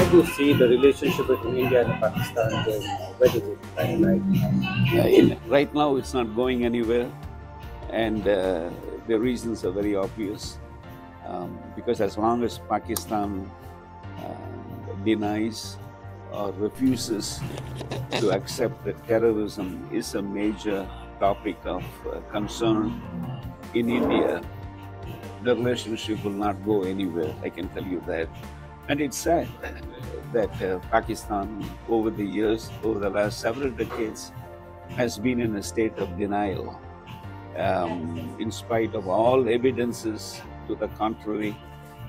do you see the relationship between India and Pakistan going now? Where do you find right now? Right now, it's not going anywhere, and the reasons are very obvious. Because as long as Pakistan denies or refuses to accept that terrorism is a major topic of concern in India, the relationship will not go anywhere, I can tell you that. And it's sad that Pakistan, over the years, over the last several decades, has been in a state of denial, in spite of all evidences to the contrary,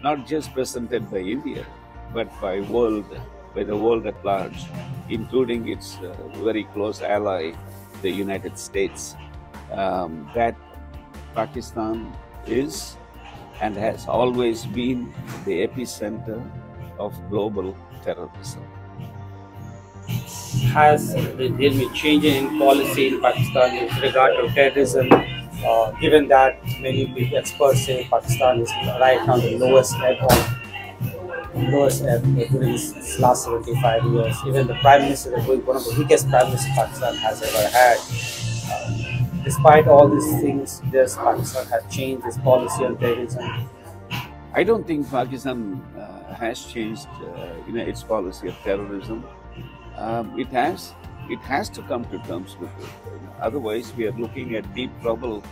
not just presented by India, but by the world at large, including its very close ally, the United States, that Pakistan is and has always been the epicenter of global terrorism. Has there been change in policy in Pakistan with regard to terrorism, given that many experts say Pakistan is right now the lowest ebb during this last 75 years. Even the Prime Minister, one of the weakest Prime Ministers Pakistan has ever had. Despite all these things, does Pakistan has changed its policy on terrorism? I don't think Pakistan has changed its policy of terrorism. It has to come to terms with it. Otherwise, we are looking at deep trouble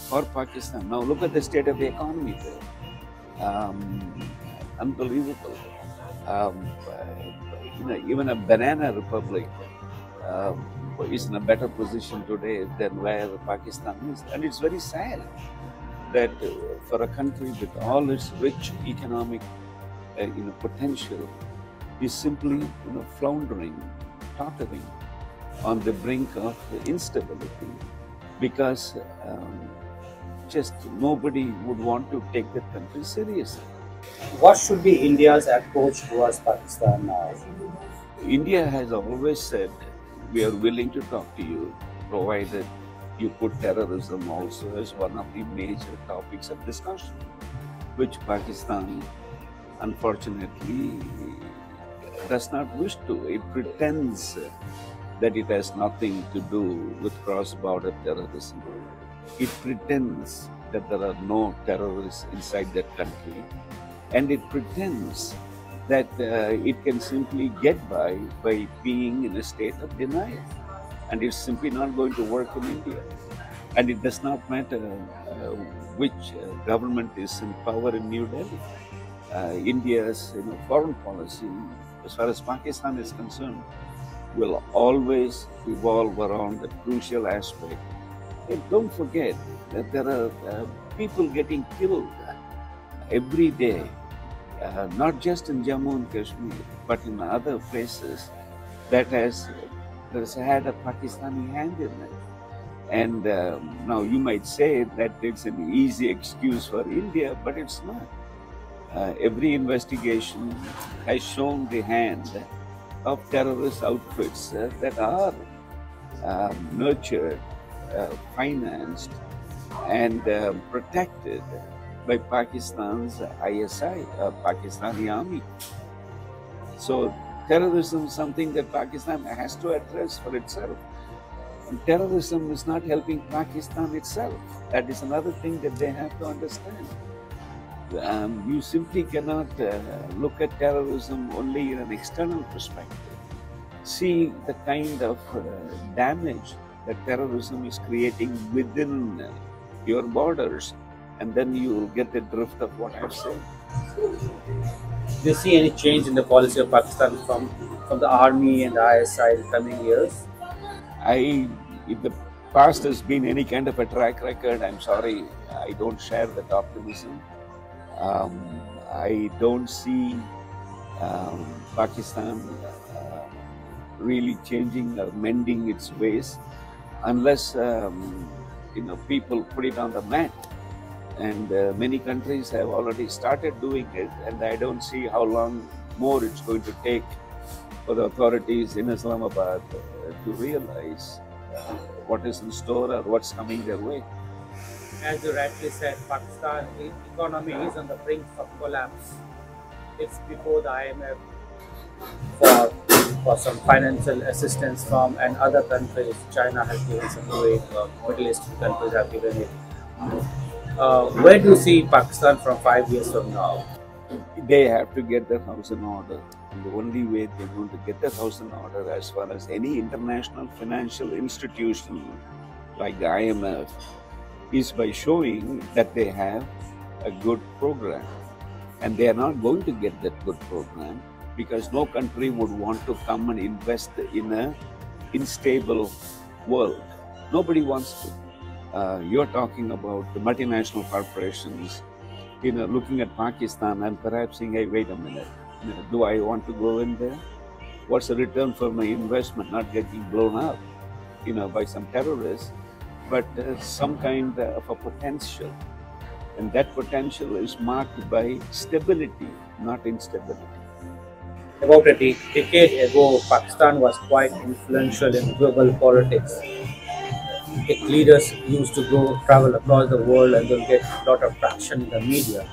for Pakistan. Now, look at the state of the economy there. Unbelievable. Even a banana republic is in a better position today than where Pakistan is. And it's very sad that for a country with all its rich economic potential is simply floundering, tottering on the brink of instability, because just nobody would want to take that country seriously. What should be India's approach towards Pakistan now? India has always said, we are willing to talk to you, provided you put terrorism also as one of the major topics of discussion, which Pakistan, unfortunately, does not wish to. It pretends that it has nothing to do with cross-border terrorism. It pretends that there are no terrorists inside that country, and it pretends that it can simply get by being in a state of denial. And it's simply not going to work in India. And it does not matter which government is in power in New Delhi. India's foreign policy, as far as Pakistan is concerned, will always revolve around the crucial aspect. And don't forget that there are people getting killed every day, not just in Jammu and Kashmir, but in other places that has had a Pakistani hand in it. And now you might say that it's an easy excuse for India, but it's not. Every investigation has shown the hand of terrorist outfits that are nurtured, financed, and protected by Pakistan's ISI, Pakistani army. So terrorism is something that Pakistan has to address for itself. And terrorism is not helping Pakistan itself. That is another thing that they have to understand. You simply cannot look at terrorism only in an external perspective. See the kind of damage that terrorism is creating within your borders, and then you will get the drift of what I've said. Do you see any change in the policy of Pakistan from the army and the ISI in the coming years? If the past has been any kind of a track record, I'm sorry, I don't share that optimism. I don't see Pakistan really changing or mending its ways unless people put it on the mat. And many countries have already started doing it, and I don't see how long more it's going to take for the authorities in Islamabad to realize what is in store or what's coming their way. As you rightly said, Pakistan's economy is on the brink of collapse. It's before the IMF for for some financial assistance from and other countries. China has given some aid. Middle Eastern countries have given it. Where do you see Pakistan from 5 years from now? They have to get their house in order. And the only way they're going to get their house in order, as far as any international financial institution like the IMF, is by showing that they have a good program. And they are not going to get that good program because no country would want to come and invest in an unstable world. Nobody wants to. You're talking about the multinational corporations, looking at Pakistan and perhaps saying, hey, wait a minute, do I want to go in there? What's the return for my investment? Not getting blown up, by some terrorists, but some kind of a potential. And that potential is marked by stability, not instability. About a decade ago, Pakistan was quite influential in global politics. Its leaders used to go travel across the world and they'll get a lot of traction in the media.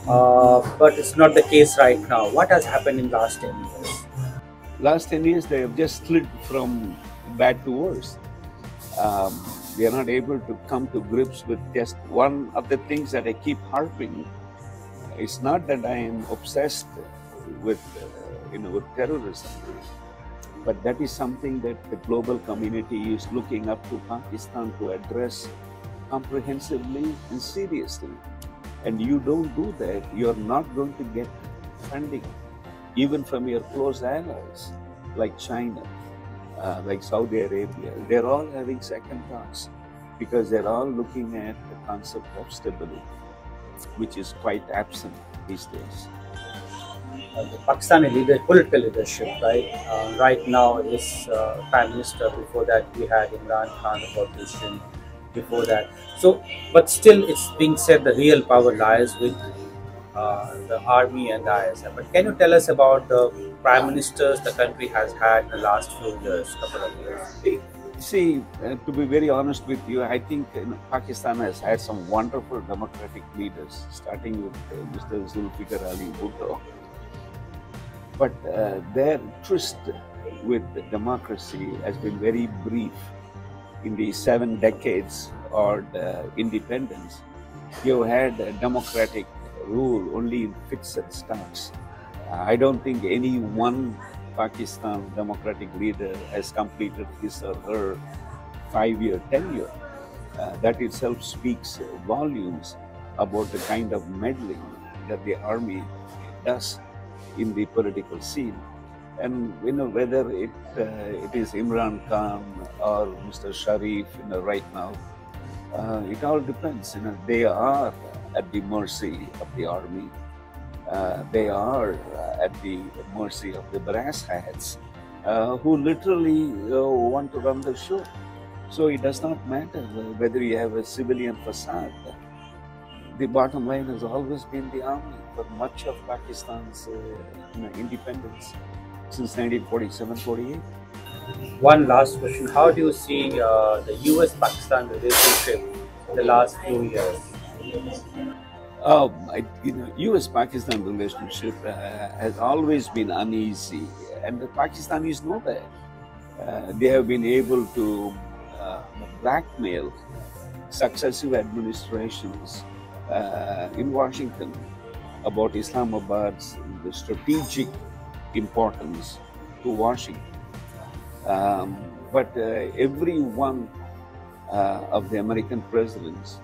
But it's not the case right now. What has happened in the last 10 years? Last 10 years, they have just slid from bad to worse. They are not able to come to grips with just one of the things that I keep harping. It's not that I am obsessed with, with terrorism, but that is something that the global community is looking up to Pakistan to address comprehensively and seriously. And you don't do that, you're not going to get funding, even from your close allies like China, like Saudi Arabia. They're all having second thoughts because they're all looking at the concept of stability, which is quite absent these days. The Pakistani political leadership, right? Right now is Prime Minister. Before that, we had Imran Khan, the politician. Before that, so but still, it's being said the real power lies with the army and the ISF. But can you tell us about the prime ministers the country has had in the last few years, couple of years? See, to be very honest with you, I think Pakistan has had some wonderful democratic leaders, starting with Mr. Zulfikar Ali Bhutto. But their tryst with democracy has been very brief. In the 7 decades or independence, you had a democratic rule only in fits and starts. I don't think any one Pakistan democratic leader has completed his or her 5-year tenure. That itself speaks volumes about the kind of meddling that the army does in the political scene. And whether it is Imran Khan or Mr. Sharif, right now, it all depends. They are at the mercy of the army. They are at the mercy of the brass hats, who literally want to run the show. So it does not matter whether you have a civilian facade. The bottom line has always been the army for much of Pakistan's independence since 1947-48. One last question. How do you see the US-Pakistan relationship in the last few years? US-Pakistan relationship has always been uneasy, and the Pakistanis know that. They have been able to blackmail successive administrations in Washington about Islamabad's the strategic importance to Washington. But every one of the American presidents,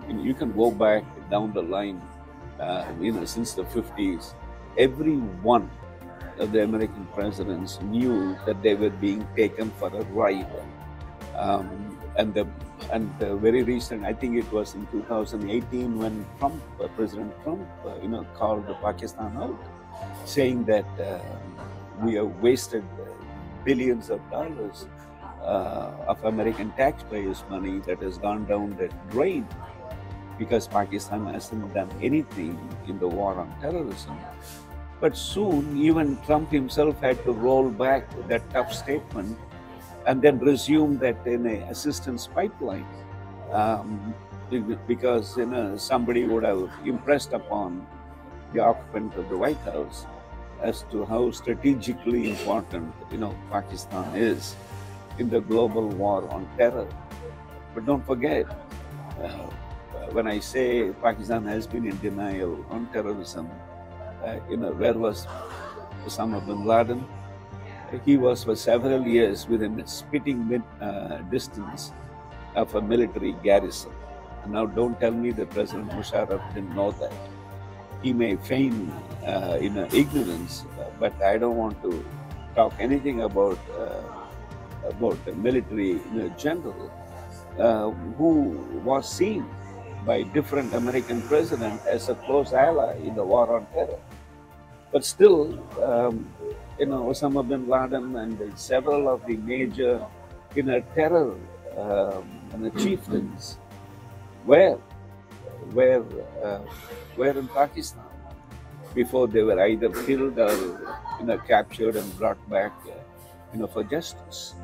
you can go back down the line, since the 50s, every one of the American presidents knew that they were being taken for a ride. And the very recent, I think it was in 2018 when President Trump, called Pakistan out, saying that we have wasted billions of dollars of American taxpayers' money that has gone down the drain because Pakistan hasn't done anything in the war on terrorism. But soon, even Trump himself had to roll back that tough statement and then resume that in an assistance pipeline, because somebody would have impressed upon the occupant of the White House as to how strategically important, Pakistan is in the global war on terror. But don't forget, uh, when I say Pakistan has been in denial on terrorism, where was Osama bin Laden? He was for several years within a spitting distance of a military garrison. And now don't tell me that President Musharraf didn't know that. He may feign ignorance, but I don't want to talk anything about a military general who was seen by different American presidents as a close ally in the war on terror. But still, Osama bin Laden and several of the major terror chieftains were in Pakistan before they were either killed or captured and brought back for justice.